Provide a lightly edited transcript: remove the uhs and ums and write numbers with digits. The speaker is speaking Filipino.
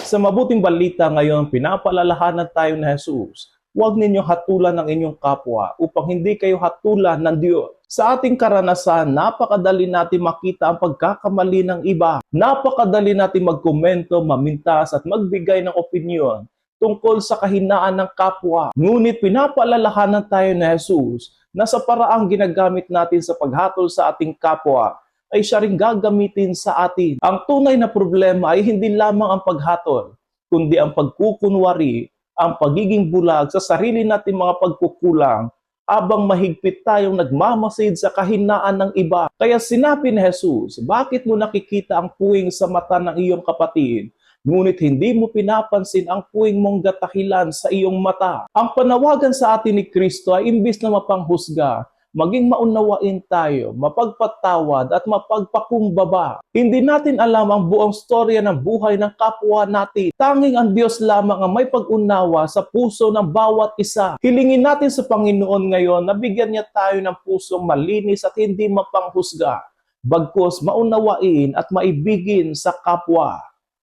Sa mabuting balita ngayon, pinapaalalahanan tayo ni Jesus, huwag ninyong hatulan ng inyong kapwa upang hindi kayo hatulan ng Diyos. Sa ating karanasan, napakadali natin makita ang pagkakamali ng iba. Napakadali natin magkomento, mamintas at magbigay ng opinyon tungkol sa kahinaan ng kapwa. Ngunit pinapaalalahanan tayo ni Jesus na sa paraang ginagamit natin sa paghatol sa ating kapwa, ay siya rin gagamitin sa atin. Ang tunay na problema ay hindi lamang ang paghatol, kundi ang pagkukunwari, ang pagiging bulag sa sarili nating mga pagkukulang, abang mahigpit tayong nagmamasid sa kahinaan ng iba. Kaya sinabi ni Jesus, bakit mo nakikita ang puwing sa mata ng iyong kapatid, ngunit hindi mo pinapansin ang puwing mong gatahilan sa iyong mata? Ang panawagan sa atin ni Kristo ay imbis na mapanghusga, maging maunawain tayo, mapagpatawad at mapagpakumbaba. Hindi natin alam ang buong storya ng buhay ng kapwa natin. Tanging ang Diyos lamang ang may pag-unawa sa puso ng bawat isa. Hilingin natin sa Panginoon ngayon na bigyan niya tayo ng pusong malinis at hindi mapanghusga, bagkus maunawain at maibigin sa kapwa.